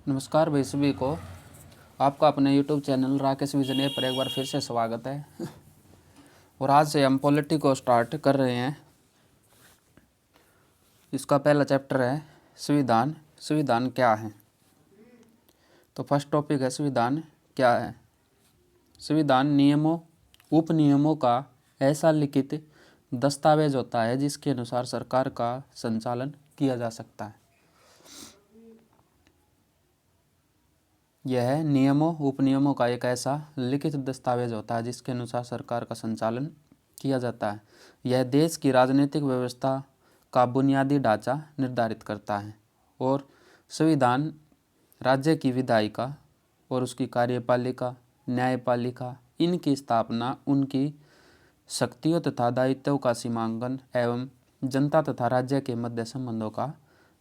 नमस्कार भाई सभी को। आपका अपने YouTube चैनल राकेश विजन पर एक बार फिर से स्वागत है। और आज से हम पॉलिटी को स्टार्ट कर रहे हैं। इसका पहला चैप्टर है संविधान। संविधान क्या है? तो फर्स्ट टॉपिक है संविधान क्या है। संविधान नियमों उपनियमों का ऐसा लिखित दस्तावेज होता है जिसके अनुसार सरकार का संचालन किया जा सकता है। यह नियमों उपनियमों का एक ऐसा लिखित दस्तावेज होता है जिसके अनुसार सरकार का संचालन किया जाता है। यह देश की राजनीतिक व्यवस्था का बुनियादी ढांचा निर्धारित करता है और संविधान राज्य की विधायिका और उसकी कार्यपालिका, न्यायपालिका, इनकी स्थापना, उनकी शक्तियों तथा दायित्वों का सीमांकन एवं जनता तथा राज्य के मध्य संबंधों का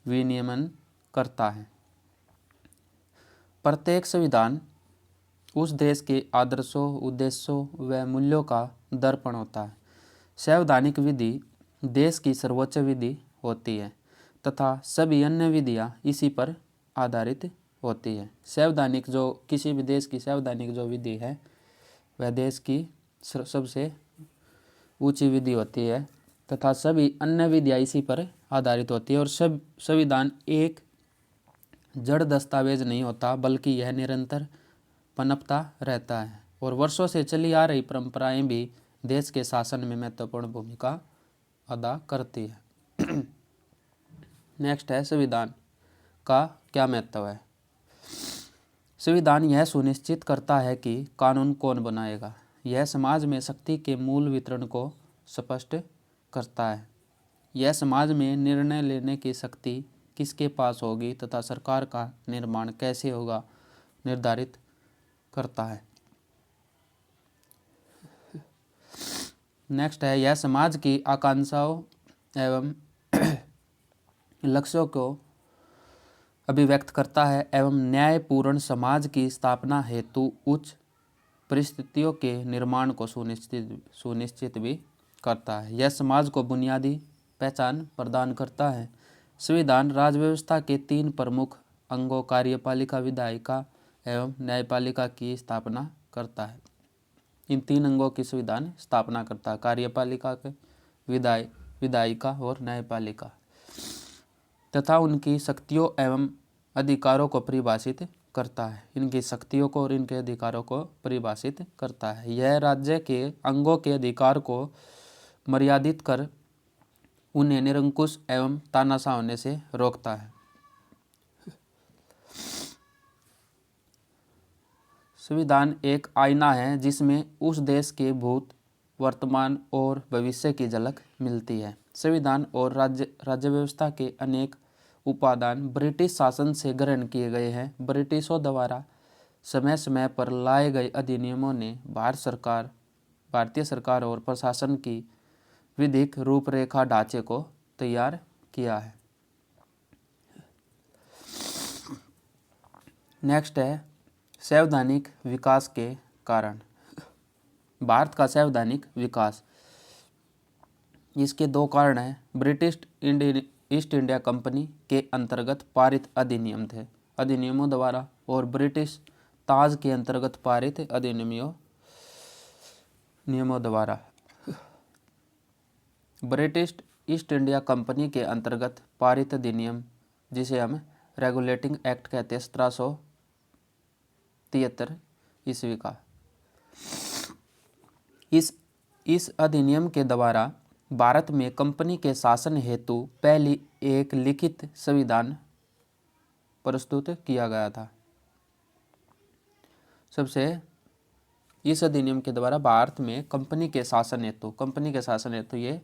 विनियमन करता है। प्रत्येक संविधान उस देश के आदर्शों, उद्देश्यों व मूल्यों का दर्पण होता है। संवैधानिक विधि देश की सर्वोच्च विधि होती है तथा सभी अन्य विधियाँ इसी पर आधारित होती है। संवैधानिक जो किसी भी देश की संवैधानिक जो विधि है वह देश की सबसे ऊंची विधि होती है तथा सभी अन्य विधियाँ इसी पर आधारित होती है। और संविधान एक जड़ दस्तावेज नहीं होता बल्कि यह निरंतर पनपता रहता है और वर्षों से चली आ रही परंपराएं भी देश के शासन में महत्वपूर्ण भूमिका अदा करती है। नेक्स्ट है संविधान का क्या महत्व है। संविधान यह सुनिश्चित करता है कि कानून कौन बनाएगा। यह समाज में शक्ति के मूल वितरण को स्पष्ट करता है। यह समाज में निर्णय लेने की शक्ति किसके पास होगी तथा सरकार का निर्माण कैसे होगा निर्धारित करता है। नेक्स्ट है यह समाज की आकांक्षाओं एवं लक्ष्यों को अभिव्यक्त करता है एवं न्यायपूर्ण समाज की स्थापना हेतु उच्च परिस्थितियों के निर्माण को सुनिश्चित भी करता है। यह समाज को बुनियादी पहचान प्रदान करता है। संविधान राज्य व्यवस्था के तीन प्रमुख अंगों कार्यपालिका, विधायिका एवं न्यायपालिका की स्थापना करता है। इन तीन अंगों की संविधान स्थापना करता है, कार्यपालिका के, विधायिका और न्यायपालिका, तथा उनकी शक्तियों एवं अधिकारों को परिभाषित करता है। इनकी शक्तियों को और इनके अधिकारों को परिभाषित करता है। यह राज्य के अंगों के अधिकार को मर्यादित कर उन्हें निरंकुश एवं तानाशाह होने से रोकता है। संविधान एक आईना है जिसमें उस देश के भूत, वर्तमान और भविष्य की झलक मिलती है। संविधान और राज्य व्यवस्था के अनेक उपादान ब्रिटिश शासन से ग्रहण किए गए हैं। ब्रिटिशों द्वारा समय समय पर लाए गए अधिनियमों ने भारतीय सरकार और प्रशासन की विधिक रूपरेखा ढांचे को तैयार किया है। नेक्स्ट है संवैधानिक विकास के कारण। भारत का संवैधानिक विकास, इसके दो कारण हैं। ब्रिटिश ईस्ट इंडिया कंपनी के अंतर्गत पारित अधिनियम थे अधिनियमों द्वारा और ब्रिटिश ताज के अंतर्गत पारित नियमों द्वारा। ब्रिटिश ईस्ट इंडिया कंपनी के अंतर्गत पारित अधिनियम जिसे हम रेगुलेटिंग एक्ट कहते हैं 1773 ईस्वी का। इस अधिनियम के द्वारा भारत में कंपनी के शासन हेतु पहली एक लिखित संविधान प्रस्तुत किया गया था। इस अधिनियम के द्वारा भारत में कंपनी के शासन हेतु ये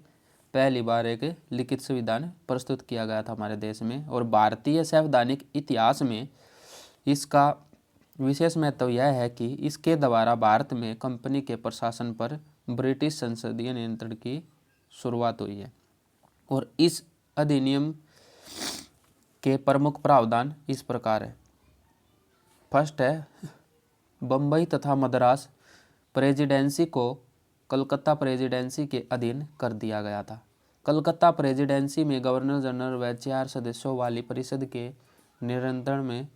पहली बार एक लिखित संविधान प्रस्तुत किया गया था हमारे देश में। और भारतीय संवैधानिक इतिहास में इसका विशेष महत्व यह है कि इसके द्वारा भारत में कंपनी के प्रशासन पर ब्रिटिश संसदीय नियंत्रण की शुरुआत हुई है। और इस अधिनियम के प्रमुख प्रावधान इस प्रकार है। फर्स्ट है बम्बई तथा मद्रास प्रेसिडेंसी को कलकत्ता प्रेसिडेंसी के अधीन कर दिया गया था। कलकत्ता प्रेसिडेंसी में गवर्नर जनरल व 4 सदस्यों वाली परिषद के नियंत्रण में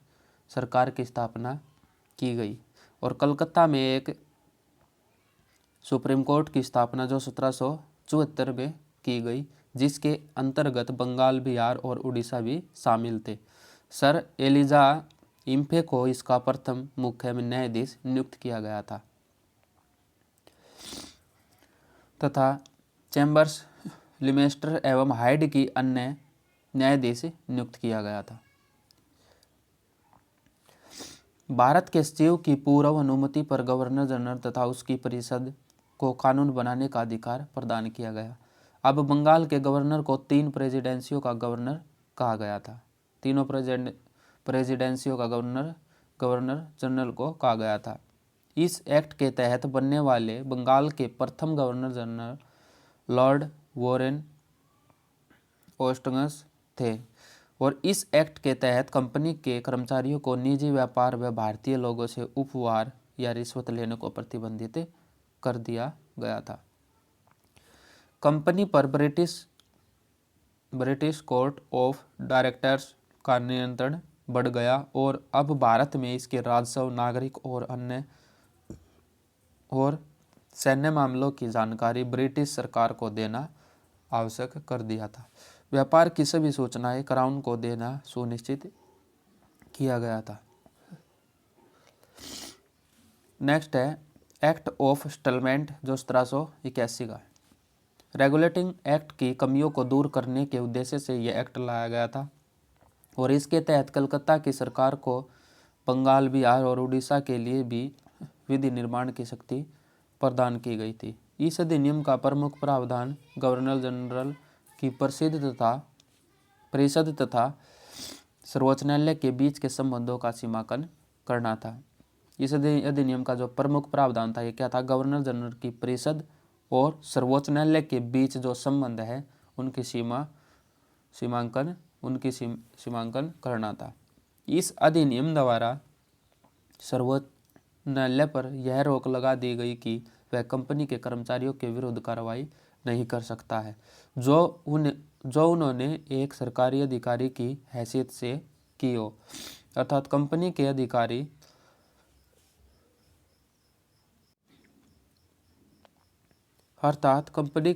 सरकार की स्थापना की गई और कलकत्ता में एक सुप्रीम कोर्ट की स्थापना जो 1774 में की गई, जिसके अंतर्गत बंगाल, बिहार और उड़ीसा भी शामिल थे। सर एलिजा इम्फे को इसका प्रथम मुख्य न्यायाधीश नियुक्त किया गया था तथा चैम्बर्स, लिमेस्टर एवं हाइड की अन्य न्यायाधीश नियुक्त किया गया था। भारत के सचिव की पूर्व अनुमति पर गवर्नर जनरल तथा उसकी परिषद को कानून बनाने का अधिकार प्रदान किया गया। अब बंगाल के गवर्नर को 3 प्रेसिडेंसियों का गवर्नर कहा गया था। तीनों प्रेसिडेंसियों का गवर्नर जनरल को कहा गया था। इस एक्ट के तहत बनने वाले बंगाल के प्रथम गवर्नर जनरल लॉर्ड वॉरेन ओस्टंगस थे और इस एक्ट के तहत कंपनी के कर्मचारियों को निजी व्यापार व भारतीय लोगों से उपहार या रिश्वत लेने को प्रतिबंधित कर दिया गया था। कंपनी पर ब्रिटिश कोर्ट ऑफ डायरेक्टर्स का नियंत्रण बढ़ गया और अब भारत में इसके राजस्व, नागरिक और सैन्य मामलों की जानकारी ब्रिटिश सरकार को देना आवश्यक कर दिया था। व्यापार की सभी सूचनाएं क्राउन को देना सुनिश्चित किया गया था। नेक्स्ट है एक्ट ऑफ सेटलमेंट जो 1781 का है। रेगुलेटिंग एक्ट की कमियों को दूर करने के उद्देश्य से यह एक्ट लाया गया था और इसके तहत कलकत्ता की सरकार को बंगाल, बिहार और उड़ीसा के लिए भी विधि निर्माण की शक्ति प्रदान की गई थी। इस अधिनियम का प्रमुख प्रावधान गवर्नर जनरल की परिषद तथा सर्वोच्च न्यायालय के बीच के संबंधों का सीमांकन करना था। इस अधिनियम का जो प्रमुख प्रावधान था ये क्या था? गवर्नर जनरल की परिषद और सर्वोच्च न्यायालय के बीच जो संबंध है उनकी सीमांकन करना था। इस अधिनियम द्वारा सर्वोच्च न्यायालय पर यह रोक लगा दी गई कि वह कंपनी के कर्मचारियों के विरुद्ध कार्रवाई नहीं कर सकता है जो उन्होंने एक सरकारी अधिकारी की हैसियत से की हो, अर्थात कंपनी के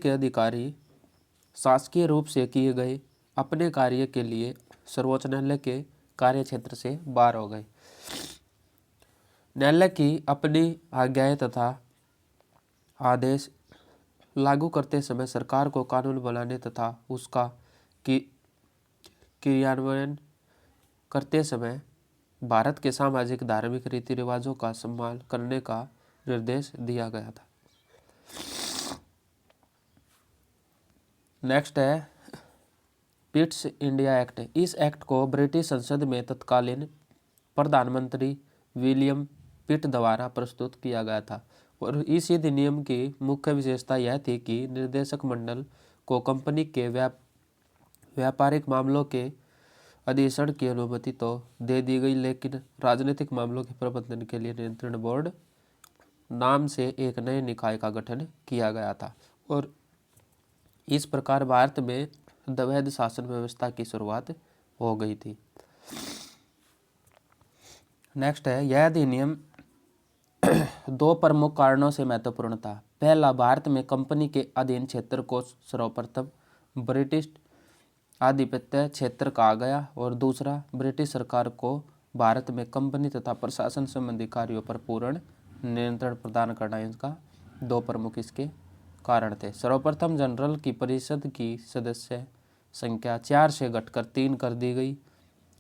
अधिकारी शासकीय रूप से किए गए अपने कार्य के लिए सर्वोच्च न्यायालय के कार्य क्षेत्र से बाहर हो गए। न्यायालय की अपनी आज्ञाएं तथा आदेश लागू करते समय सरकार को कानून बनाने तथा उसका क्रियान्वयन करते समय भारत के सामाजिक धार्मिक रीति रिवाजों का सम्मान करने का निर्देश दिया गया था। नेक्स्ट है पिट्स इंडिया एक्ट। इस एक्ट को ब्रिटिश संसद में तत्कालीन प्रधानमंत्री विलियम पिट द्वारा प्रस्तुत किया गया था और इस अधिनियम की मुख्य विशेषता यह थी कि निर्देशक मंडल को कंपनी के व्यापारिक मामलों के अधिवेशन की अनुमति तो दे दी गई, लेकिन राजनीतिक मामलों के प्रबंधन के लिए नियंत्रण बोर्ड नाम से एक नए निकाय का गठन किया गया था और इस प्रकार भारत में द्वैध शासन व्यवस्था की शुरुआत हो गई थी। नेक्स्ट है यह अधिनियम 2 प्रमुख कारणों से महत्वपूर्ण था। पहला, भारत में कंपनी के अधीन क्षेत्र को सर्वप्रथम ब्रिटिश आधिपत्य क्षेत्र कहा गया और दूसरा, ब्रिटिश सरकार को भारत में कंपनी तथा प्रशासन संबंधी कार्यों पर पूर्ण नियंत्रण प्रदान करना इसका 2 प्रमुख इसके कारण थे। सर्वप्रथम जनरल की परिषद की सदस्य संख्या 4 से घटकर 3 कर दी गई।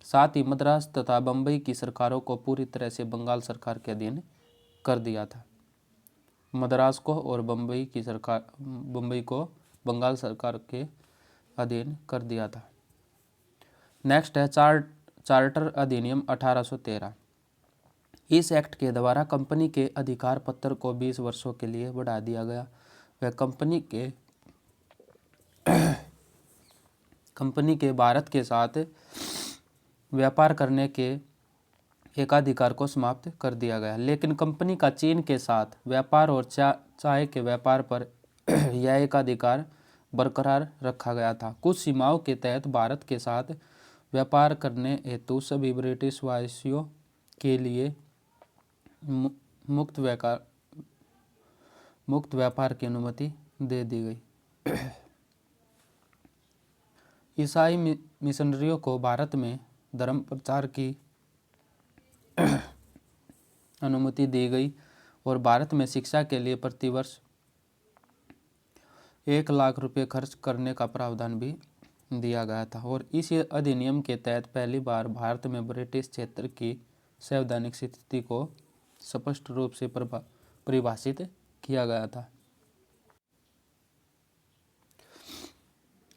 साथ ही मद्रास तथा बम्बई की सरकारों को पूरी तरह से बंगाल सरकार के अधीन कर दिया था। मद्रास को और बम्बई को बंगाल सरकार के अधीन कर दिया था। नेक्स्ट है चार्टर अधिनियम 1813। इस एक्ट के द्वारा कंपनी के अधिकार पत्र को 20 वर्षों के लिए बढ़ा दिया गया। वह कंपनी के भारत के साथ व्यापार करने के एकाधिकार को समाप्त कर दिया गया, लेकिन कंपनी का चीन के साथ व्यापार और चाय के व्यापार पर यह एकाधिकार बरकरार रखा गया था। कुछ सीमाओं के तहत भारत के साथ व्यापार करने हेतु सभी ब्रिटिश वासियों के लिए मुक्त व्यापार की अनुमति दे दी गई। ईसाई मिशनरियों को भारत में धर्म प्रचार की अनुमति दी गई और भारत में शिक्षा के लिए प्रतिवर्ष 1,00,000 रुपये खर्च करने का प्रावधान भी दिया गया था। और इस अधिनियम के तहत पहली बार भारत में ब्रिटिश क्षेत्र की संवैधानिक स्थिति को स्पष्ट रूप से परिभाषित किया गया था।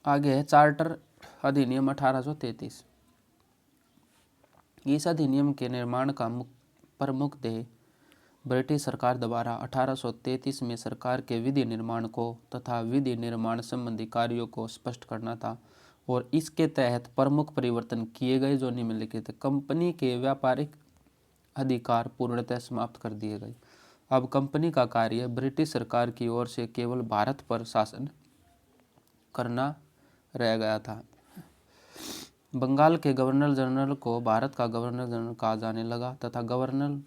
आगे है चार्टर अधिनियम 1833। इस अधिनियम के निर्माण का प्रमुख ध्येय ब्रिटिश सरकार द्वारा 1833 में सरकार के विधि निर्माण को तथा विधि निर्माण संबंधी कार्यों को स्पष्ट करना था। और इसके तहत प्रमुख परिवर्तन किए गए जो निम्नलिखित थे। कंपनी के व्यापारिक अधिकार पूर्णतः समाप्त कर दिए गए। अब कंपनी का कार्य ब्रिटिश सरकार की ओर से केवल भारत पर शासन करना रह गया था। बंगाल के गवर्नर जनरल को भारत का गवर्नर जनरल कहा जाने लगा तथा गवर्नर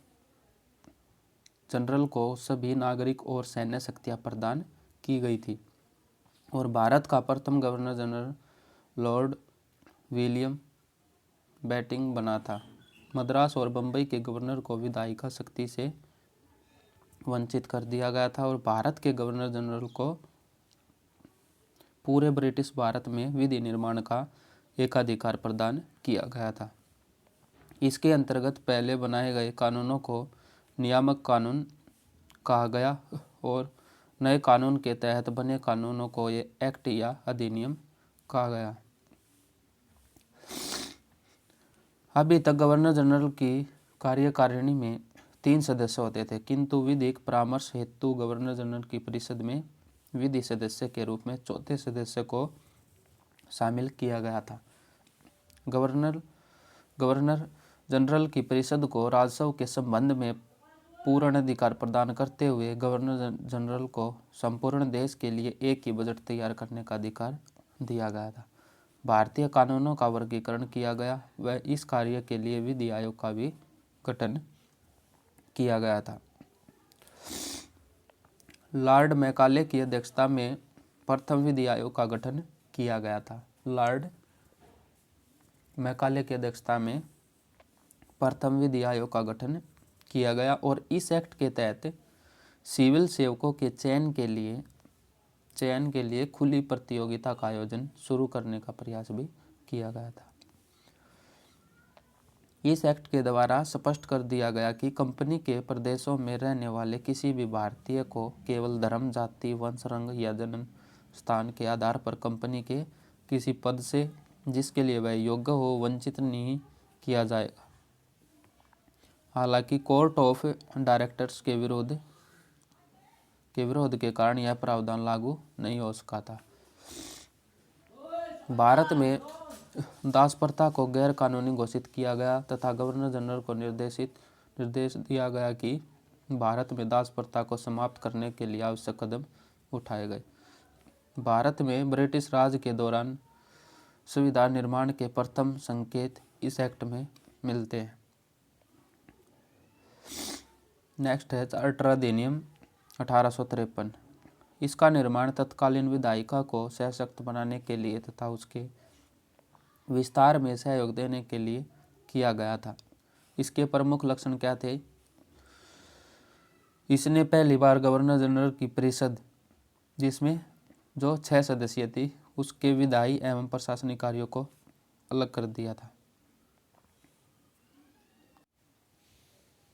जनरल को सभी नागरिक और सैन्य शक्तियां प्रदान की गई थी। और भारत का प्रथम governor general Lord William Bentinck बना था। मद्रास और बम्बई के गवर्नर को विधायिका शक्ति से वंचित कर दिया गया था। और भारत के गवर्नर जनरल को पूरे ब्रिटिश भारत में विधि निर्माण का एकाधिकार प्रदान किया गया था। इसके अंतर्गत पहले बनाए गए कानूनों को नियामक कानून कहा गया और नए कानून के तहत बने कानूनों को ये एक्ट या अधिनियम कहा गया। अभी तक गवर्नर जनरल की कार्यकारिणी में 3 सदस्य होते थे, किंतु विधिक परामर्श हेतु गवर्नर जनरल की परिषद में विधि सदस्य के रूप में चौथे सदस्य को शामिल किया गया था। गवर्नर जनरल की परिषद को राजस्व के संबंध में पूर्ण अधिकार प्रदान करते हुए गवर्नर जनरल को संपूर्ण देश के लिए एक ही बजट तैयार करने का अधिकार दिया गया था। भारतीय कानूनों का वर्गीकरण किया गया व इस कार्य के लिए विधि आयोग का भी गठन किया गया था। लॉर्ड मैकाले की अध्यक्षता में प्रथम विधि आयोग का गठन किया गया था। लॉर्ड मैकाले की अध्यक्षता में प्रथम विधि आयोग का गठन किया गया और इस एक्ट के तहत सिविल सेवकों के चयन के लिए खुली प्रतियोगिता का आयोजन शुरू करने का प्रयास भी किया गया था। इस एक्ट के द्वारा स्पष्ट कर दिया गया कि कंपनी के प्रदेशों में रहने वाले किसी भी भारतीय को केवल धर्म, जाति, वंश, रंग या जन्म स्थान के आधार पर कंपनी के किसी पद से जिसके लिए वह योग्य हो वंचित नहीं किया जाएगा। हालांकि कोर्ट ऑफ डायरेक्टर्स के विरोध के कारण यह प्रावधान लागू नहीं हो सका था। भारत में दास प्रथा को गैर कानूनी घोषित किया गया तथा गवर्नर जनरल को निर्देश दिया गया कि भारत में दास प्रथा को समाप्त करने के लिए आवश्यक कदम उठाए गए। भारत में ब्रिटिश राज के दौरान संविधान निर्माण के प्रथम संकेत इस एक्ट में मिलते हैं। नेक्स्ट है चार्टर अधिनियम 1853। इसका निर्माण तत्कालीन विधायिका को सशक्त बनाने के लिए तथा उसके विस्तार में सहयोग देने के लिए किया गया था। इसके प्रमुख लक्षण क्या थे? इसने पहली बार गवर्नर जनरल की परिषद, जिसमें जो 6 सदस्य थी, उसके विधायी एवं प्रशासनिक कार्यों को अलग कर दिया था।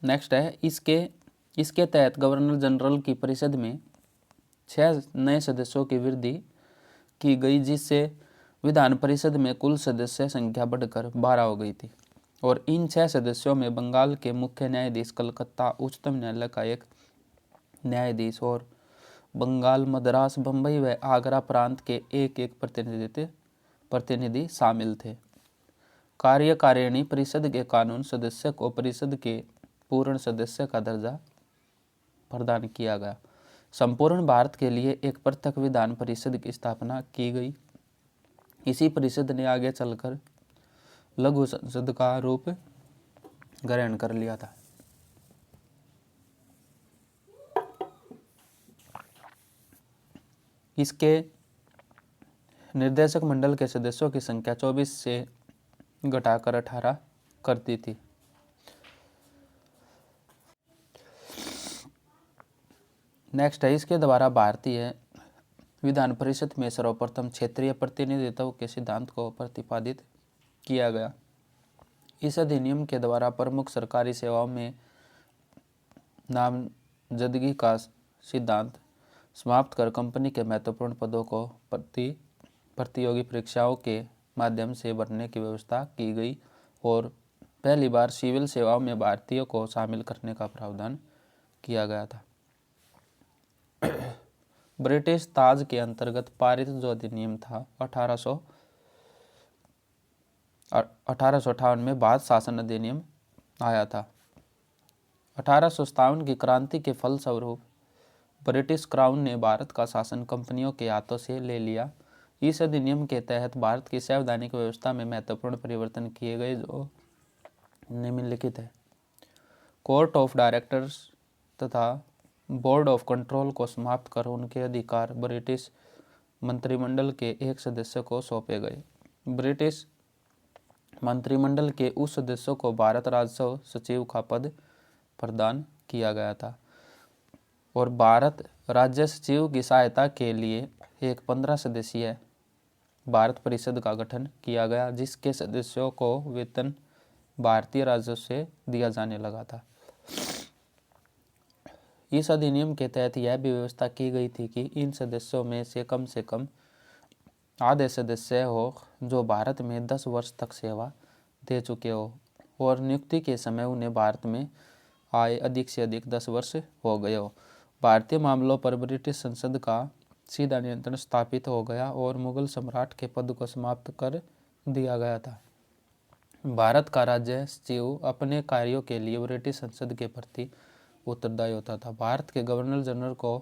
नेक्स्ट है इसके तहत गवर्नर जनरल की परिषद में 6 नए सदस्यों की वृद्धि की गई, जिससे विधान परिषद में कुल सदस्य संख्या बढ़कर 12 हो गई थी। और इन 6 सदस्यों में बंगाल के मुख्य न्यायाधीश, कलकत्ता उच्चतम न्यायालय का एक न्यायाधीश और बंगाल, मद्रास, बम्बई व आगरा प्रांत के एक प्रतिनिधि शामिल थे। कार्यकारिणी परिषद के कानून सदस्य को परिषद के पूर्ण सदस्य का दर्जा प्रदान किया गया। संपूर्ण भारत के लिए एक पृथक विधान परिषद की स्थापना की गई। इसी परिषद ने आगे चलकर लघु संसद का रूप ग्रहण कर लिया था। इसके निर्देशक मंडल के सदस्यों की संख्या 24 से घटाकर 18 कर दी थी। नेक्स्ट है, इसके द्वारा भारतीय विधान परिषद में सर्वप्रथम क्षेत्रीय प्रतिनिधित्व के सिद्धांत को प्रतिपादित किया गया। इस अधिनियम के द्वारा प्रमुख सरकारी सेवाओं में नामजदगी का सिद्धांत समाप्त कर कंपनी के महत्वपूर्ण पदों को प्रतियोगी परीक्षाओं के माध्यम से भरने की व्यवस्था की गई और पहली बार सिविल सेवाओं में भारतीयों को शामिल करने का प्रावधान किया गया था। ब्रिटिश ताज के अंतर्गत पारित जो अधिनियम था 1858 में भारत शासन अधिनियम आया था। 1857 की क्रांति के फलस्वरूप ब्रिटिश क्राउन ने भारत का शासन कंपनियों के हाथों से ले लिया। इस अधिनियम के तहत भारत की संवैधानिक व्यवस्था में महत्वपूर्ण परिवर्तन किए गए जो निम्नलिखित है। कोर्ट ऑफ डायरेक्टर्स तथा बोर्ड ऑफ कंट्रोल को समाप्त कर उनके अधिकार ब्रिटिश मंत्रिमंडल के एक सदस्य को सौंपे गए। ब्रिटिश मंत्रिमंडल के उस सदस्य को भारत राजस्व सचिव का पद प्रदान किया गया था और भारत राज्य सचिव की सहायता के लिए एक 15 सदस्यीय भारत परिषद का गठन किया गया, जिसके सदस्यों को वेतन भारतीय राजस्व से दिया जाने लगा था। इस अधिनियम के तहत यह भी व्यवस्था की गई थी कि इन सदस्यों में से कम आधे सदस्य हो जो भारत में 10 वर्ष तक सेवा दे चुके हो और नियुक्ति के समय उन्हें भारत में आए अधिक से अधिक 10 वर्ष हो गए हो। भारतीय मामलों पर ब्रिटिश संसद का सीधा नियंत्रण स्थापित हो गया और मुगल सम्राट के पद को समाप्त कर दिया गया था। भारत का राज्य सचिव अपने कार्यों के लिए ब्रिटिश संसद के प्रति उत्तरदायी होता था। भारत के गवर्नर जनरल को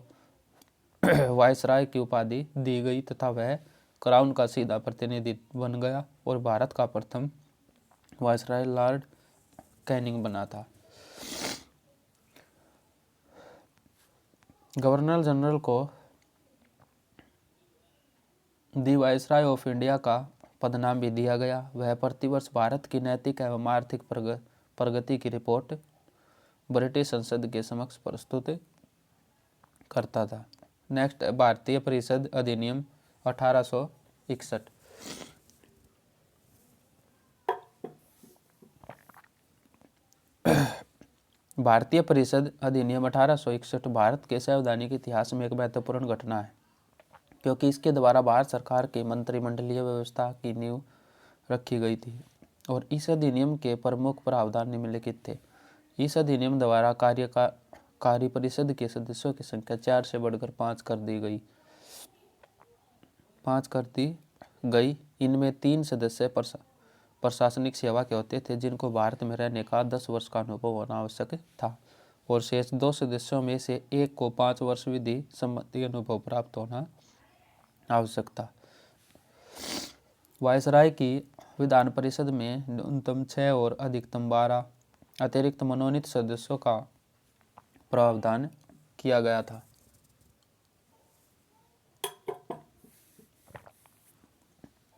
वायसराय की उपाधि दी गई तथा वह क्राउन का सीधा प्रतिनिधि बन गया और भारत का प्रथम वायसराय लॉर्ड कैनिंग बना था। गवर्नर जनरल को दी वायसराय ऑफ इंडिया का पदनाम भी दिया गया। वह प्रतिवर्ष भारत की नैतिक एवं आर्थिक प्रगति की रिपोर्ट ब्रिटिश संसद के समक्ष प्रस्तुत करता था। नेक्स्ट, भारतीय परिषद अधिनियम 1861। भारतीय परिषद अधिनियम 1861 भारत के संवैधानिक इतिहास में एक महत्वपूर्ण घटना है, क्योंकि इसके द्वारा भारत सरकार की मंत्रिमंडलीय व्यवस्था की नींव रखी गई थी और इस अधिनियम के प्रमुख प्रावधान निम्नलिखित थे। इस अधिनियम द्वारा कार्य परिषद के सदस्यों की संख्या 4 से बढ़कर 5 कर दी गई। इनमें 3 सदस्य प्रशासनिक सेवा के होते थे, जिनको भारत में रहने का 10 वर्ष का अनुभव होना आवश्यक था और शेष 2 सदस्यों में से एक को 5 वर्ष विधि संबंधी अनुभव प्राप्त होना आवश्यक था। वायसराय की विधान परिषद में न्यूनतम 6 और अधिकतम 12 अतिरिक्त मनोनीत सदस्यों का प्रावधान किया गया था।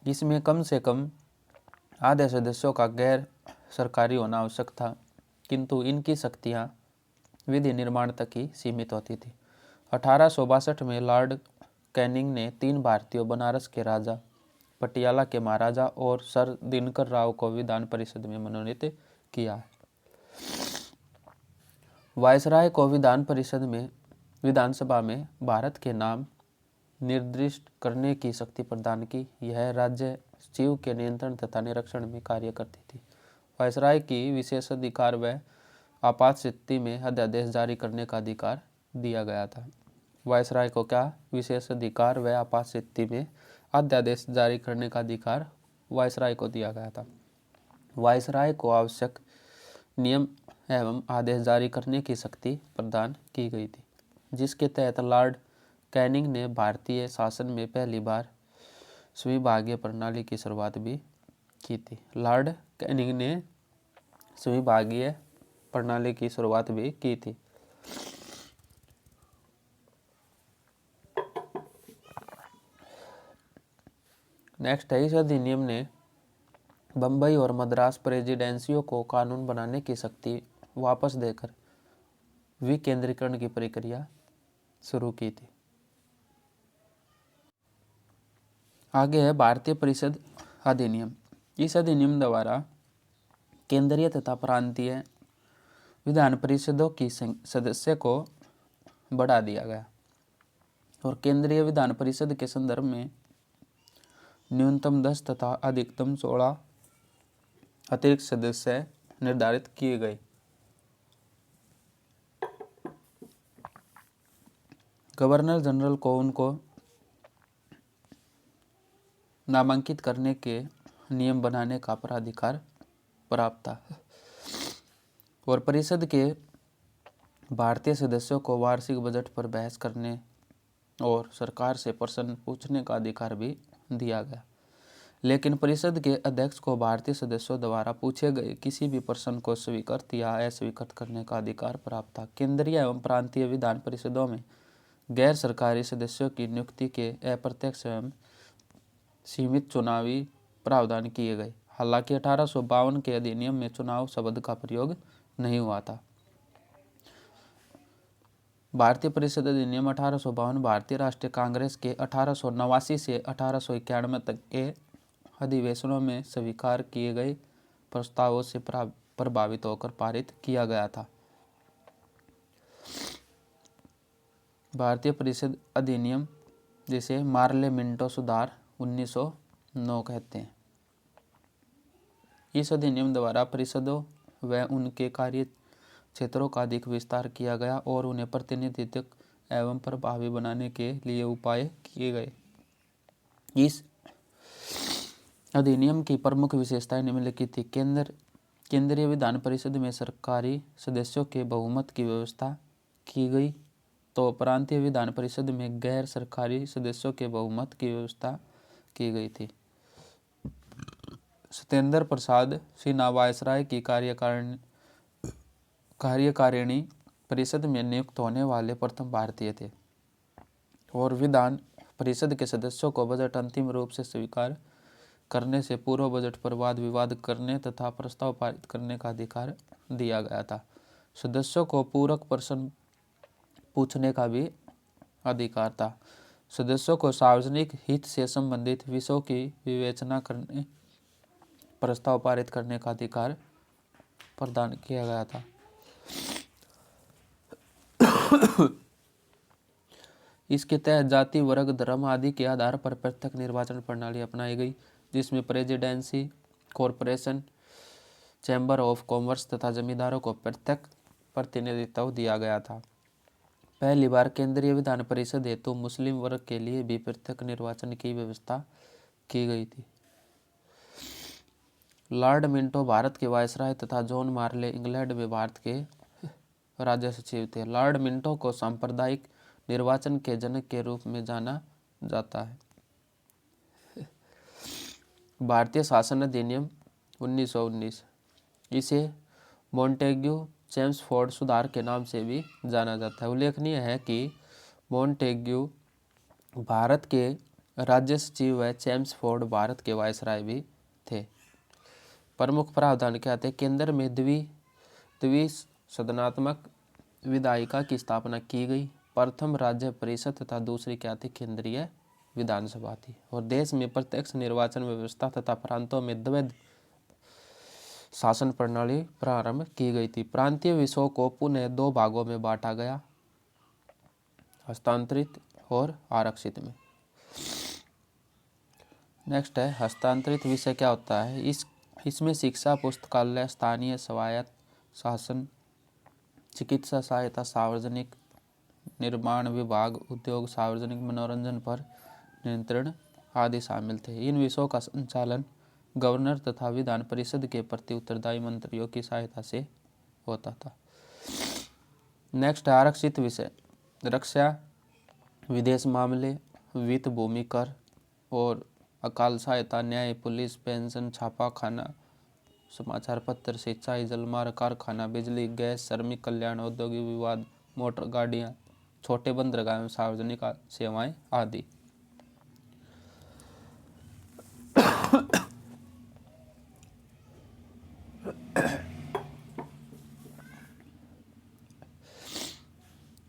इसमें कम से कम आधे सदस्यों का गैर सरकारी होना आवश्यक था, किंतु इनकी शक्तियां विधि निर्माण तक ही सीमित होती थी। 1862 में लॉर्ड कैनिंग ने 3 भारतीयों बनारस के राजा, पटियाला के महाराजा और सर दिनकर राव को विधान परिषद में मनोनीत किया। वायसराय को विधानसभा में भारत के नाम निर्दिष्ट करने की शक्ति प्रदान की। यह राज्य सचिव के नियंत्रण तथा निरीक्षण में कार्य करती थी। वायसराय की विशेषाधिकार व आपात स्थिति में अध्यादेश जारी करने का अधिकार दिया गया था। वायसराय को क्या विशेष अधिकार व आपात स्थिति में अध्यादेश जारी करने का अधिकार वायसराय को दिया गया था। वायसराय को आवश्यक नियम एवं आदेश जारी करने की शक्ति प्रदान की गई थी, जिसके तहत लॉर्ड कैनिंग ने भारतीय शासन में पहली बार स्विभागीय प्रणाली की शुरुआत भी की थी। लॉर्ड कैनिंग ने विभागीय प्रणाली की शुरुआत भी की थी। नेक्स्ट है, इस अधिनियम ने बम्बई और मद्रास प्रेसिडेंसियों को कानून बनाने की शक्ति वापस देकर विकेंद्रीकरण की प्रक्रिया शुरू की थी। आगे है भारतीय परिषद अधिनियम। इस अधिनियम द्वारा केंद्रीय तथा प्रांतीय विधान परिषदों की सदस्य को बढ़ा दिया गया और केंद्रीय विधान परिषद के संदर्भ में न्यूनतम 10 तथा अधिकतम 16 अतिरिक्त सदस्य निर्धारित किए गए। गवर्नर जनरल को उनको नामांकित करने के नियम बनाने का प्राधिकार प्राप्त था और परिषद के भारतीय सदस्यों को वार्षिक बजट पर बहस करने और सरकार से प्रश्न पूछने का अधिकार भी दिया गया। लेकिन परिषद के अध्यक्ष को भारतीय सदस्यों द्वारा पूछे गए किसी भी प्रश्न को स्वीकृत या अस्वीकृत करने का अधिकार प्राप्त था। केंद्रीय एवं प्रांतीय विधान परिषदों में गैर सरकारी सदस्यों की नियुक्ति के अप्रत्यक्ष एवं सीमित चुनावी प्रावधान किए गए। हालांकि 1852 के अधिनियम में चुनाव शब्द का प्रयोग नहीं हुआ था। भारतीय परिषद अधिनियम 1852 भारतीय राष्ट्रीय कांग्रेस के 1889 से 1891 तक के अधिवेशनों में स्वीकार किए गए प्रस्तावों से प्रभावित होकर पारित किया गया था। भारतीय परिषद अधिनियम जिसे मार्ले मिंटो सुधार 1909 कहते हैं। इस अधिनियम द्वारा परिषदों व उनके कार्य क्षेत्रों का अधिक विस्तार किया गया और उन्हें प्रतिनिधित्व एवं प्रभावी बनाने के लिए उपाय किए गए। इस अधिनियम की प्रमुख विशेषताएं निम्नलिखित थी। केंद्रीय विधान परिषद में सरकारी सदस्यों के बहुमत की व्यवस्था की गई, तो प्रांतीय विधान परिषद में गैर सरकारी सदस्यों के बहुमत की व्यवस्था की गई थी। सत्येंद्र प्रसाद सिन्हा वायसराय की कार्यकारिणी परिषद में नियुक्त होने वाले प्रथम भारतीय थे और विधान परिषद के सदस्यों को बजट अंतिम रूप से स्वीकार करने से पूर्व बजट पर वाद विवाद करने तथा प्रस्ताव पारित करने का अधिकार दिया गया था। सदस्यों को पूरक प्रश्न पूछने का भी अधिकार था। सदस्यों को सार्वजनिक हित से संबंधित विषयों की विवेचना करने, प्रस्ताव पारित करने का अधिकार प्रदान किया गया था। इसके तहत जाति, वर्ग, धर्म आदि के आधार पर पृथक निर्वाचन प्रणाली अपनाई गई, जिसमें presidency, corporation, chamber of commerce तथा जमींदारों को पृथक प्रतिनिधित्व दिया गया था। पहली बार केंद्रीय विधान परिषद हेतु मुस्लिम वर्ग के लिए भी पृथक निर्वाचन की व्यवस्था की गई थी। लॉर्ड मिंटो भारत के वायसराय तथा जॉन मार्ले इंग्लैंड में भारत के राज्य सचिव थे। लॉर्ड मिंटो को सांप्रदायिक निर्वाचन के जनक के रूप में जाना जाता है। भारतीय शासन अधिनियम 1919, इसे मॉन्टेग्यू चेम्सफोर्ड सुधार के नाम से भी जाना जाता है। उल्लेखनीय है कि मॉन्टेग्यू भारत के राज्य सचिव व चेम्सफोर्ड भारत के वायसराय भी थे। प्रमुख प्रावधान क्या थे? केंद्र में द्विसदनात्मक विधायिका की स्थापना की गई। प्रथम राज्य परिषद तथा दूसरी क्या थी? केंद्रीय विधानसभा थी। और देश में प्रत्यक्ष निर्वाचन व्यवस्था तथा प्रांतों में द्वैध शासन प्रणाली प्रारंभ की गई थी। प्रांतीय विषयों को पुनः 2 भागों में बांटा गया, हस्तांतरित और आरक्षित में। नेक्स्ट है हस्तांतरित विषय क्या होता है? इसमें शिक्षा, पुस्तकालय, स्थानीय स्वायत्त शासन, चिकित्सा सहायता, सार्वजनिक निर्माण विभाग, उद्योग, सार्वजनिक मनोरंजन पर नियंत्रण आदि शामिल थे। इन विषयों का संचालन गवर्नर तथा विधान परिषद के प्रति उत्तरदायी मंत्रियों की सहायता से होता था। नेक्स्ट आरक्षित विषय रक्षा, विदेश मामले, वित्त, भूमि कर और अकाल सहायता, न्याय, पुलिस, पेंशन, छापा खाना, समाचार पत्र, सिंचाई, जलमार्ग, कारखाना, बिजली, गैस, श्रमिक कल्याण, औद्योगिक विवाद, मोटर गाड़ियाँ, छोटे बंदरगाह एवं सार्वजनिक सेवाएं आदि।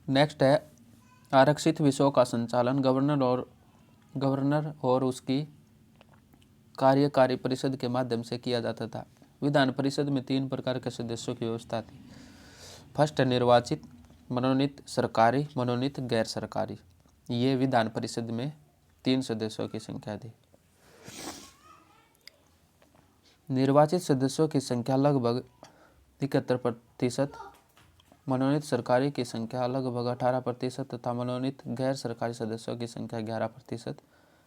नेक्स्ट है आरक्षित विषयों का संचालन गवर्नर और उसकी कार्यकारी परिषद के माध्यम से किया जाता था। विधान परिषद में 3 प्रकार के सदस्यों की व्यवस्था थी। फर्स्ट है निर्वाचित, मनोनीत, सरकारी, मनोनीत, गैर सरकारी। ये विधान परिषद में 3 सदस्यों की संख्या थी। निर्वाचित सदस्यों की संख्या लगभग 71%, मनोनीत सरकारी की संख्या लगभग 18% तथा मनोनीत गैर सरकारी सदस्यों की संख्या 11%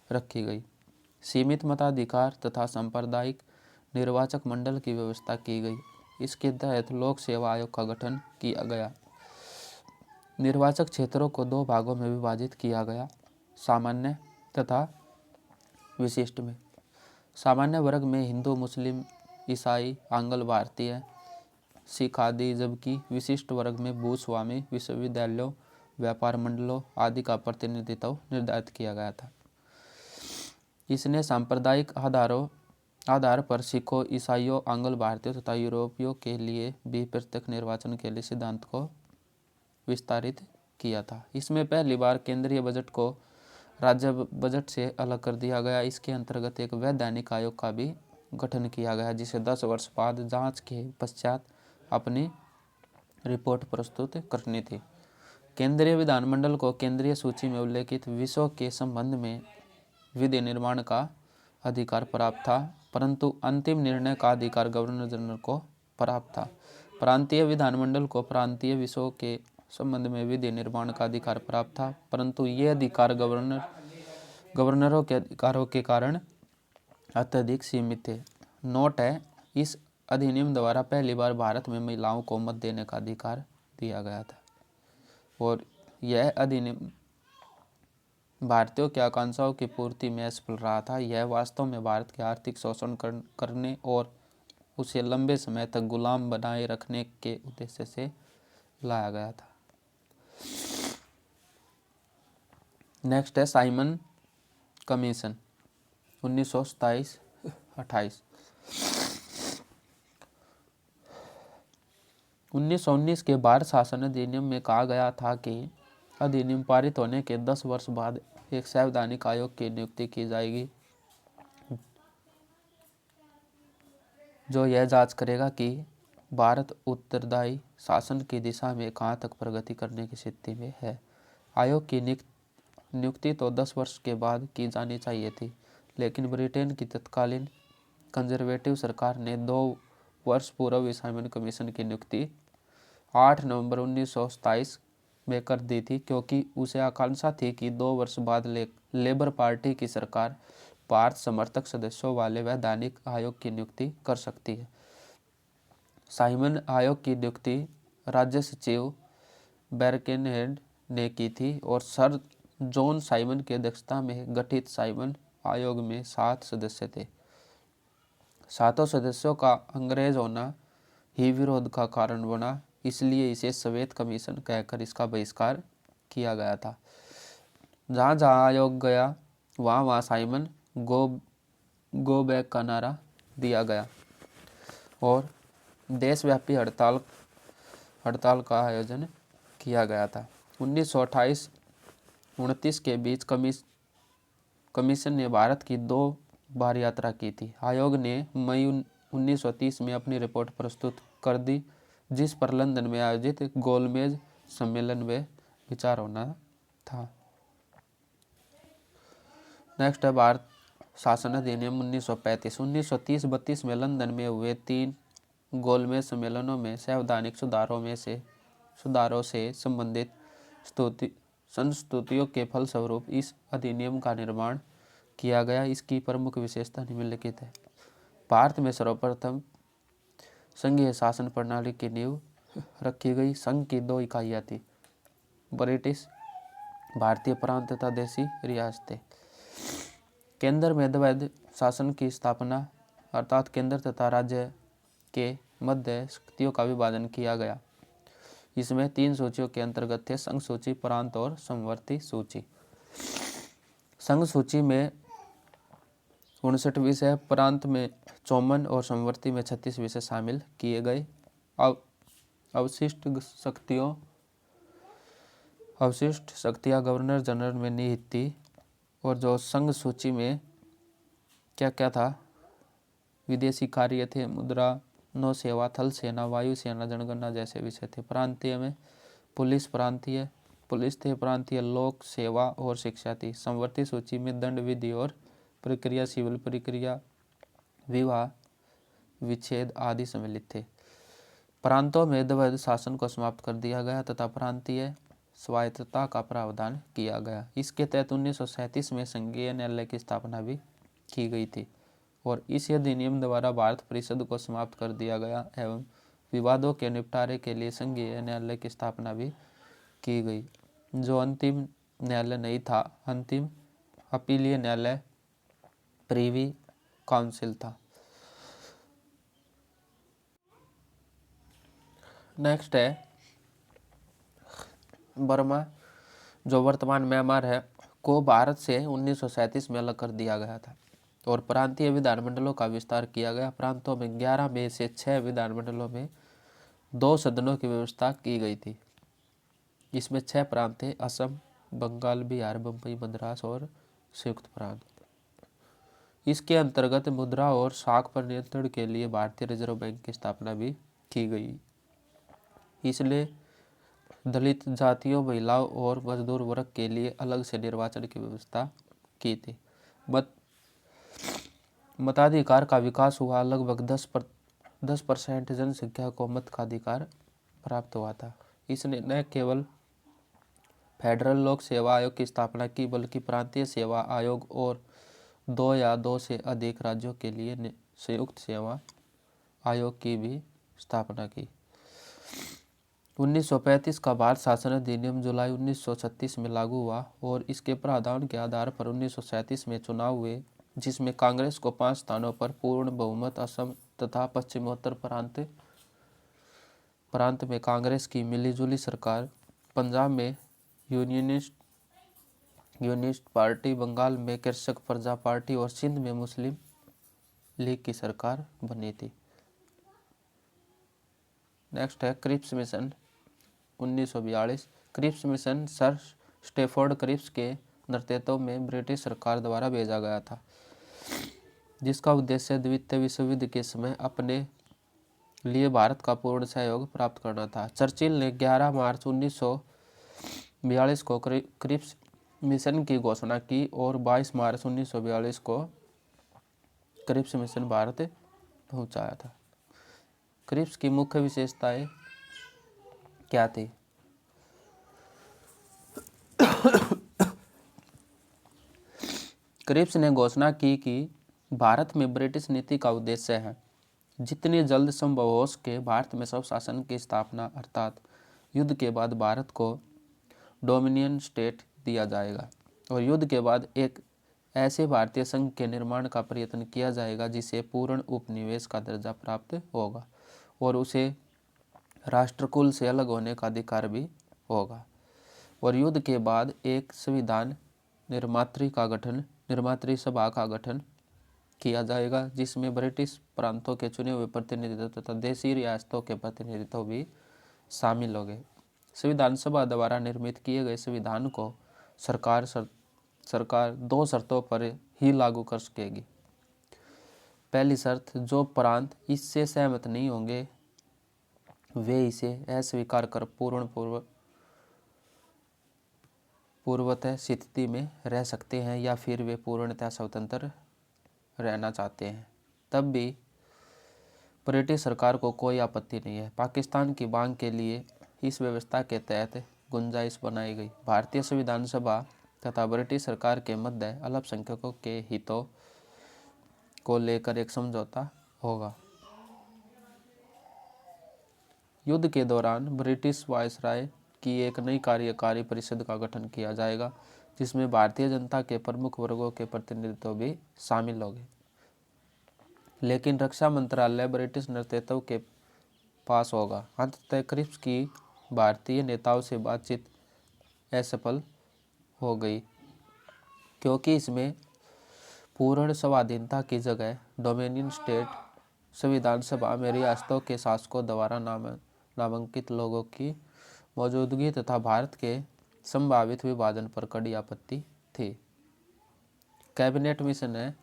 रखी गई। सीमित मताधिकार तथा सांप्रदायिक निर्वाचक मंडल की व्यवस्था की गई। इसके तहत लोक सेवा आयोग का गठन किया गया। निर्वाचक क्षेत्रों को 2 भागों में विभाजित किया गया, सामान्य तथा विशिष्ट में। सामान्य वर्ग में हिंदू, मुस्लिम, ईसाई, आंग्ल भारतीय, सिख आदि, जबकि विशिष्ट वर्ग में भूस्वामी, विश्वविद्यालयों, व्यापार मंडलों आदि का प्रतिनिधित्व निर्धारित किया गया था। इसने सांप्रदायिक आधार पर सिखों, ईसाइयों, आंग्ल भारतीयों तथा यूरोपियों के लिए भी प्रत्यक्ष निर्वाचन के लिए सिद्धांत को विस्तारित किया था। इसमें पहली बार केंद्रीय बजट को राज्य बजट से अलग कर दिया गया। इसके अंतर्गत एक वैधानिक आयोग का भी गठन किया गया, जिसे 10 वर्ष बाद जांच के पश्चात अपनी रिपोर्ट प्रस्तुत करनी थी। केंद्रीय विधानमंडल को केंद्रीय सूची में उल्लेखित विषयों के संबंध में विधि निर्माण का अधिकार प्राप्त था, परंतु अंतिम निर्णय का अधिकार गवर्नर जनरल को प्राप्त था। प्रांतीय विधानमंडल को प्रांतीय विषयों के संबंध में विधि निर्माण का अधिकार प्राप्त था, परंतु ये अधिकार गवर्नरों के अधिकारों के कारण अत्यधिक सीमित थे। नोट है, इस अधिनियम द्वारा पहली बार भारत में महिलाओं को मत देने का अधिकार दिया गया था और यह अधिनियम भारतीयों की आकांक्षाओं की पूर्ति में सफल रहा था। यह वास्तव में भारत के आर्थिक शोषण करने और उसे लंबे समय तक गुलाम बनाए रखने के उद्देश्य से लाया गया था। नेक्स्ट है साइमन कमीशन 1927-28। 1919 के भारत शासन अधिनियम में कहा गया था कि अधिनियम पारित होने के 10 वर्ष बाद एक संवैधानिक आयोग की नियुक्ति की जाएगी, जो यह जांच करेगा कि भारत उत्तरदायी शासन की दिशा में कहाँ तक प्रगति करने की स्थिति में है। आयोग की नियुक्ति तो 10 वर्ष के बाद की जानी चाहिए थी, लेकिन ब्रिटेन की तत्कालीन कंजर्वेटिव सरकार ने 2 वर्ष पूर्व साइमन कमीशन की नियुक्ति 8 नवंबर 1927 में कर दी थी, क्योंकि उसे आकांक्षा थी कि 2 वर्ष बाद लेबर पार्टी की सरकार भारत समर्थक सदस्यों वाले वैधानिक आयोग की नियुक्ति कर सकती है। साइमन आयोग की नियुक्ति राज्य सचिव बर्केनहेड ने की थी और सर जॉन साइमन की अध्यक्षता में गठित साइमन आयोग में 7 सदस्य थे। 7 सदस्यों का अंग्रेज होना ही विरोध का कारण बना, इसलिए इसे श्वेत कमीशन कहकर इसका बहिष्कार किया गया था। जहाँ जहाँ आयोग गया वहाँ साइमन गो बैक का नारा दिया गया और देशव्यापी हड़ताल का आयोजन किया गया था। 1928-29 के बीच कमीशन ने भारत की 2 बार यात्रा की थी। आयोग ने मई 1930 में अपनी रिपोर्ट प्रस्तुत कर दी, जिस पर लंदन में आयोजित गोलमेज सम्मेलन में विचार होना था। नेक्स्ट है भारत शासन अधिनियम 1935। 1930-32 में लंदन में हुए 3 गोलमेज सम्मेलनों में संवैधानिक सुधारों से संबंधित संस्तुतियों के फलस्वरूप इस अधिनियम का निर्माण किया गया। इसकी प्रमुख विशेषता निम्नलिखित है। भारत में सर्वप्रथम संघीय शासन प्रणाली की नींव रखी गई। संघ की 2 इकाइयाँ थी, ब्रिटिश भारतीय प्रांत तथा देशी रियासतें। केंद्र में द्वैध शासन की स्थापना, अर्थात केंद्र तथा राज्य के मध्य शक्तियों का विभाजन किया गया। इसमें 3 सूचियों के अंतर्गत थे संघ सूची, प्रांत और समवर्ती सूची। संघ सूची में 59 विषय, प्रांत में 54 और समवर्ती में 36 विषय शामिल किए गए। अवशिष्ट शक्तियाँ गवर्नर जनरल में निहित थी। और जो संघ सूची में क्या क्या था, विदेशी कार्य थे, मुद्रा, नौसेवा, थल सेना, वायु सेना, जनगणना जैसे विषय थे। प्रांतीय में पुलिस थे, प्रांतीय लोक सेवा और शिक्षा थी। समवर्ती सूची में दंड, विधि और प्रक्रिया, सिविल प्रक्रिया, विवाह विच्छेद आदि सम्मिलित थे। प्रांतों में द्वैध शासन को समाप्त कर दिया गया तथा प्रांतीय स्वायत्तता का प्रावधान किया गया। इसके तहत 1937 में संघीय न्यायालय की स्थापना भी की गई थी और इस अधिनियम द्वारा भारत परिषद को समाप्त कर दिया गया एवं विवादों के निपटारे के लिए संघीय न्यायालय की स्थापना भी की गई, जो अंतिम न्यायालय नहीं था। अंतिम अपीलीय न्यायालय प्रीवी काउंसिल था। नेक्स्ट है बर्मा, जो वर्तमान म्यांमार है, को भारत से 1937 में अलग कर दिया गया था और प्रांतीय विधानमंडलों का विस्तार किया गया। प्रांतों में 11 में से 6 विधानमंडलों में 2 सदनों की व्यवस्था की गई थी। इसमें 6 प्रांत थे, असम, बंगाल, बिहार, बम्बई, मद्रास और संयुक्त प्रांत। इसके अंतर्गत मुद्रा और साख पर नियंत्रण के लिए भारतीय रिजर्व बैंक की स्थापना भी की गई। इसलिए दलित जातियों, महिलाओं और मजदूर वर्ग के लिए अलग से निर्वाचन की व्यवस्था की थी। मताधिकार का विकास हुआ। लगभग 10% जनसंख्या को मत का अधिकार प्राप्त हुआ था। इसने न केवल फेडरल लोक सेवा आयोग की स्थापना की बल्कि प्रांतीय सेवा आयोग और 2 या 2 से अधिक राज्यों के लिए संयुक्त सेवा आयोग की भी स्थापना की। 1935 का भारत शासन अधिनियम जुलाई 1936 में लागू हुआ और इसके प्रावधान के आधार पर 1937 में चुनाव हुए, जिसमें कांग्रेस को 5 स्थानों पर पूर्ण बहुमत, असम तथा पश्चिमोत्तर प्रांत में कांग्रेस की मिलीजुली सरकार, पंजाब में यूनियनिस्ट पार्टी, बंगाल में कृषक प्रजा पार्टी और सिंध में मुस्लिम लीग की सरकार बनी थी। नेक्स्ट है Cripps mission 1942। Cripps mission sir Stafford Cripps के नेतृत्व में ब्रिटिश सरकार द्वारा भेजा गया था, जिसका उद्देश्य द्वितीय विश्व युद्ध के समय अपने लिए भारत का पूर्ण सहयोग प्राप्त करना था। चर्चिल ने 11 मार्च 1942 को क्रिप्स मिशन की घोषणा की और 22 मार्च 1942 को क्रिप्स मिशन भारत पहुंचाया था। क्रिप्स की मुख्य विशेषताएं क्या थी? क्रिप्स ने घोषणा की कि भारत में ब्रिटिश नीति का उद्देश्य है जितनी जल्द संभव हो सके भारत में स्वशासन की स्थापना, अर्थात युद्ध के बाद भारत को डोमिनियन स्टेट दिया जाएगा और युद्ध के बाद एक ऐसे भारतीय संघ के निर्माण का प्रयत्न किया जाएगा जिसे पूर्ण उपनिवेश का दर्जा प्राप्त होगा और उसे राष्ट्रकुल से अलग होने का अधिकार भी होगा। और युद्ध के बाद एक संविधान निर्मात्री सभा का गठन किया जाएगा, जिसमें ब्रिटिश प्रांतों के चुने हुए प्रतिनिधित्व तथा देशी रियासतों के प्रतिनिधित्व भी शामिल होंगे। संविधान सभा द्वारा निर्मित किए गए संविधान को सरकार 2 शर्तों पर ही लागू कर सकेगी। पहली शर्त, जो प्रांत इससे सहमत नहीं होंगे वे इसे अस्वीकार कर पूर्वतः स्थिति में रह सकते हैं या फिर वे पूर्णतः स्वतंत्र रहना चाहते हैं, तब भी ब्रिटिश सरकार को कोई आपत्ति नहीं है। पाकिस्तान की मांग के लिए इस व्यवस्था के तहत गुंजाइश बनाई गई। भारतीय संविधान सभा तथा ब्रिटिश सरकार के मध्य अल्पसंख्यकों के हितों को लेकर एक समझौता होगा। युद्ध के दौरान ब्रिटिश वायसराय की एक नई कार्यकारी परिषद का गठन किया जाएगा, जिसमें भारतीय जनता के प्रमुख वर्गों के प्रतिनिधित्व भी शामिल होंगे। लेकिन रक्षा मंत्रालय ब्रिटिश नेतृत्व के पास होगा। अंततः क्रिप्स की भारतीय नेताओं से बातचीत असफल हो गई, क्योंकि इसमें पूर्ण स्वाधीनता की जगह डोमिनियन स्टेट संविधान सभा में रियासतों के शासकों द्वारा नामांकित लोगों की मौजूदगी तथा भारत के संभावित विभाजन पर कड़ी आपत्ति थी। कैबिनेट मिशन है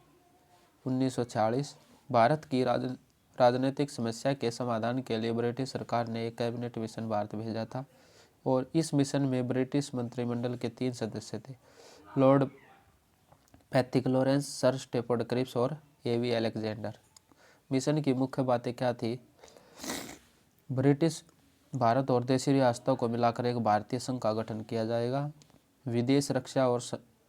1946। भारत की राजनीतिक समस्या के समाधान के लिए ब्रिटिश सरकार ने एक कैबिनेट मिशन भारत भेजा था और इस मिशन में ब्रिटिश मंत्रिमंडल के 3 सदस्य थे, Lord Pethick Lawrence, sir Stafford Cripps और एवी अलेक्जेंडर। मिशन की मुख्य बातें क्या थी? ब्रिटिश भारत और देशी रियासतों को मिलाकर एक भारतीय संघ का गठन किया जाएगा। विदेश, रक्षा और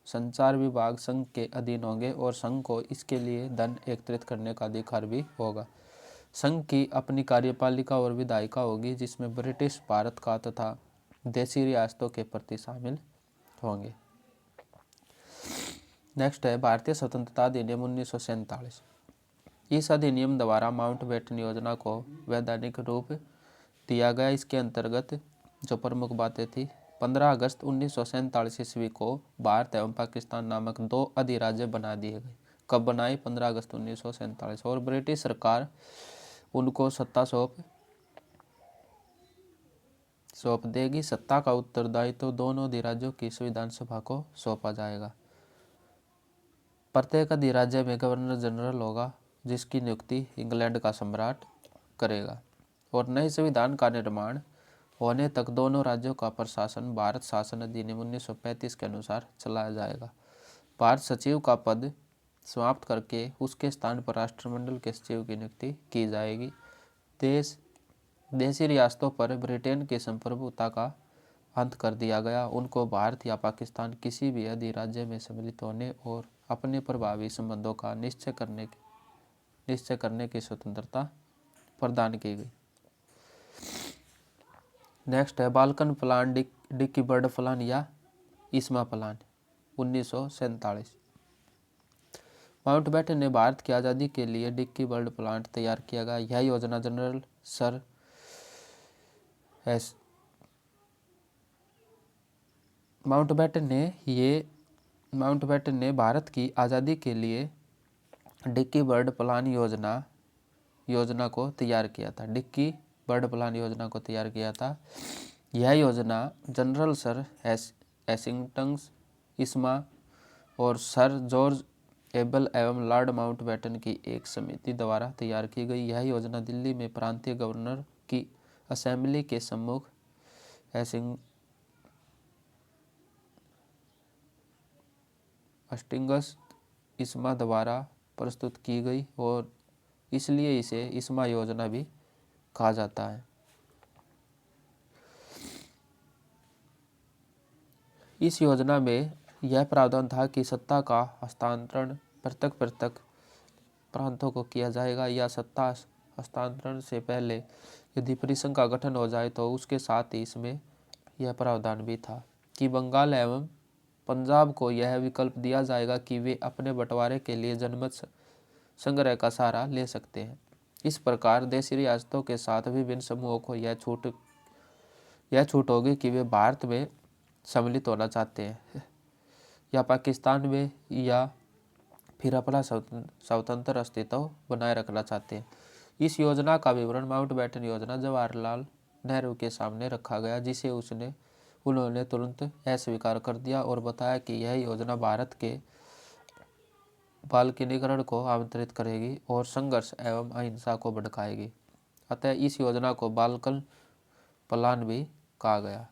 संचार विभाग संघ के अधीन होंगे और संघ को इसके लिए धन एकत्रित करने का अधिकार भी होगा। संघ की अपनी कार्यपालिका और विधायिका होगी, जिसमें ब्रिटिश भारत का तथा देशी रियासतों के प्रति शामिल होंगे। नेक्स्ट है भारतीय स्वतंत्रता अधिनियम 1947। इस अधिनियम द्वारा माउंटबेटन योजना को वैधानिक रूप दिया गया। इसके अंतर्गत जो प्रमुख बातें थी, 15 अगस्त 1947 ईस्वी को भारत एवं पाकिस्तान नामक 2 अधिराज्य बना दिए गए। कब बनाए? 15 अगस्त 1947। और ब्रिटिश सरकार उनको सत्ता सौंप देगी। सत्ता का उत्तरदायित्व तो दोनों अधिराज्यों की संविधान सभा को सौंपा जाएगा। प्रत्येक अधिराज्य में गवर्नर जनरल होगा, जिसकी नियुक्ति इंग्लैंड का सम्राट करेगा। और नए संविधान का निर्माण होने तक दोनों राज्यों का प्रशासन भारत शासन अधिनियम 1935 के अनुसार चलाया जाएगा। भारत सचिव का पद समाप्त करके उसके स्थान पर राष्ट्रमंडल के सचिव की नियुक्ति की जाएगी। देशी रियासतों पर ब्रिटेन की संप्रभुता का अंत कर दिया गया। उनको भारत या पाकिस्तान किसी भी अधिराज्य में सम्मिलित होने और अपने प्रभावी संबंधों का निश्चय करने की स्वतंत्रता प्रदान की गई। नेक्स्ट है Balkan plan, Dickie Bird plan या इस्मा प्लान 1947। माउंटबेटन ने भारत की आज़ादी के लिए डिक्की बर्ड प्लान तैयार किया गया। यह योजना जनरल सर माउंटबेटन ने भारत की आज़ादी के लिए डिक्की बर्ड प्लान योजना को तैयार किया था। डिक्की बर्ड प्लान योजना को तैयार किया था। यह योजना जनरल सर हेस्टिंग्स, इस्मा और सर जॉर्ज एबल एवं लॉर्ड माउंटबेटन की एक समिति द्वारा तैयार की गई। यह योजना दिल्ली में प्रांतीय गवर्नर की असेंबली के सम्मुख हेस्टिंग्स इस्मा द्वारा प्रस्तुत की गई और इसलिए इसे इस्मा योजना भी कहा जाता है। इस योजना में यह प्रावधान था कि सत्ता का हस्तांतरण पृथक प्रांतों को किया जाएगा या सत्ता हस्तांतरण से पहले यदि परिसंघ का गठन हो जाए तो उसके साथ ही इसमें यह प्रावधान भी था कि बंगाल एवं पंजाब को यह विकल्प दिया जाएगा कि वे अपने बंटवारे के लिए जनमत संग्रह का सहारा ले सकते हैं। इस प्रकार देशी रियासतों के साथ विभिन्न समूहों को यह छूट होगी कि वे भारत में सम्मिलित होना चाहते हैं या पाकिस्तान में, या फिर अपना स्वतंत्र अस्तित्व बनाए रखना चाहते हैं। इस योजना का विवरण माउंटबेटन योजना जवाहरलाल नेहरू के सामने रखा गया, जिसे उन्होंने तुरंत अस्वीकार कर दिया और बताया कि यह योजना भारत के बाल्कनीकरण को आमंत्रित करेगी और संघर्ष एवं अहिंसा को भड़काएगी। अतः इस योजना को बाल्कन प्लान भी कहा गया।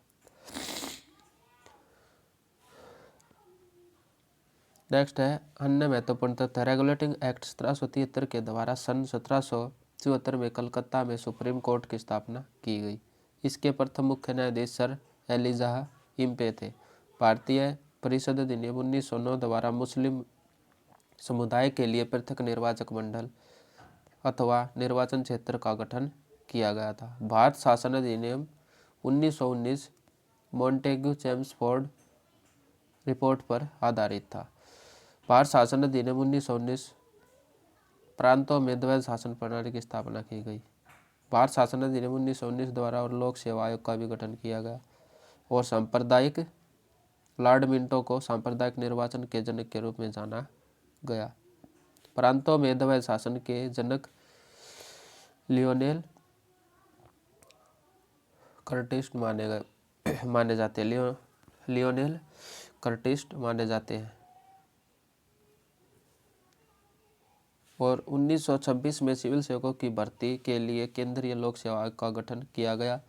नेक्स्ट है अन्य महत्वपूर्ण तथ्य। रेगुलेटिंग एक्ट 1773 के द्वारा सन 1774 में कलकत्ता में सुप्रीम कोर्ट की स्थापना की गई। इसके प्रथम मुख्य न्यायाधीश सर एलिजाह इम्पे थे। भारतीय परिषद अधिनियम 1909 द्वारा मुस्लिम समुदाय के लिए पृथक निर्वाचक मंडल अथवा निर्वाचन क्षेत्र का गठन किया गया था। भारत शासन अधिनियम 1919 मॉन्टेग्यू चेम्सफोर्ड रिपोर्ट पर आधारित था। भारत शासन अधिनियम 1919 प्रांतों में द्वैध शासन प्रणाली की स्थापना की गई। भारत शासन अधिनियम 1919 द्वारा और लोक सेवा आयोग का भी गठन किया गया। और सांप्रदायिक लॉर्ड मिंटो को सांप्रदायिक निर्वाचन के जनक के रूप में जाना गया। प्रांतों में द्वैध शासन के जनक लियोनेल कर्टिस्ट माने जाते हैं। लियोनेल कर्टिस्ट माने जाते हैं। और 1926 में सिविल सेवकों की भर्ती के लिए केंद्रीय लोक सेवा आयोग का गठन किया गया।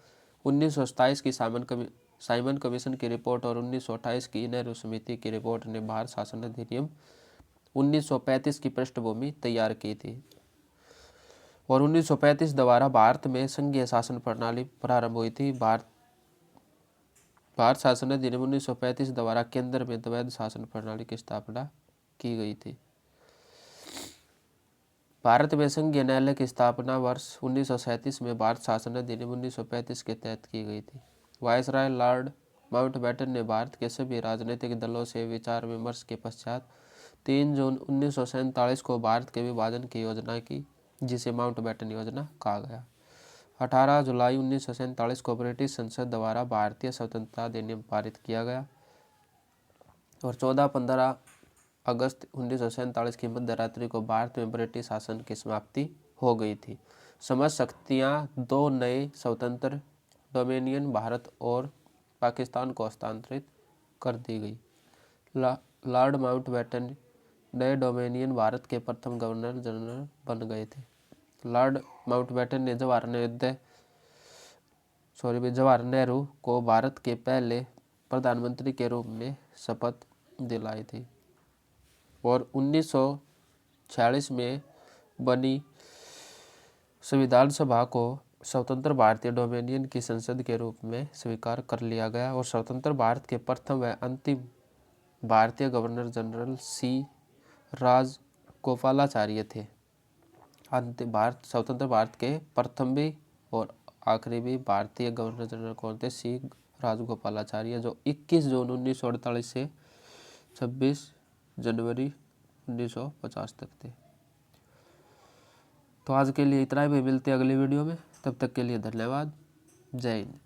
1927 की साइमन कमीशन की रिपोर्ट और 1928 की नेहरू समिति की रिपोर्ट ने भारत शासन अधिनियम 1935 की पृष्ठभूमि तैयार की थी। और 1935 द्वारा भारत में संघीय शासन प्रणाली प्रारंभ हुई थी। भारत शासन अधिनियम 1935 द्वारा केंद्र में द्वैध शासन प्रणाली की स्थापना की गई थी। भारत में संघीय न्यायालय की स्थापना वर्ष 1937 में भारत शासन अधिनियम 1935 के तहत की गई थी। वायसराय लॉर्ड माउंटबेटन ने भारत के सभी राजनीतिक दलों से विचार विमर्श के पश्चात 3 जून 1947 को भारत के विभाजन की योजना की, जिसे माउंटबेटन योजना कहा गया। 18 जुलाई 1947 को ब्रिटिश संसद द्वारा भारतीय स्वतंत्रता अधिनियम पारित किया गया। और 14-15 अगस्त 1947 की मध्यरात्रि को भारत में ब्रिटिश शासन की समाप्ति हो गई थी। समस्त शक्तियाँ 2 नए स्वतंत्र डोमिनियन भारत और पाकिस्तान को हस्तांतरित कर दी गई। लॉर्ड माउंटबेटन नए डोमिनियन भारत के प्रथम गवर्नर जनरल बन गए थे। लॉर्ड माउंटबेटन ने जवाहर नेहरू को भारत के पहले प्रधानमंत्री के रूप में शपथ दिलाई थी। और 1946 में बनी संविधान सभा को स्वतंत्र भारतीय डोमिनियन की संसद के रूप में स्वीकार कर लिया गया। और स्वतंत्र भारत के प्रथम व अंतिम भारतीय गवर्नर जनरल सी राजगोपालाचार्य थे। स्वतंत्र भारत के प्रथम भी और आखिरी भी भारतीय गवर्नर जनरल कौन थे? सी राजगोपालाचार्य, जो 21 जून 1948 से 26 जनवरी 1950 तक थे। तो आज के लिए इतना ही, मिलते हैं अगली वीडियो में। तब तक के लिए धन्यवाद। जय हिंद।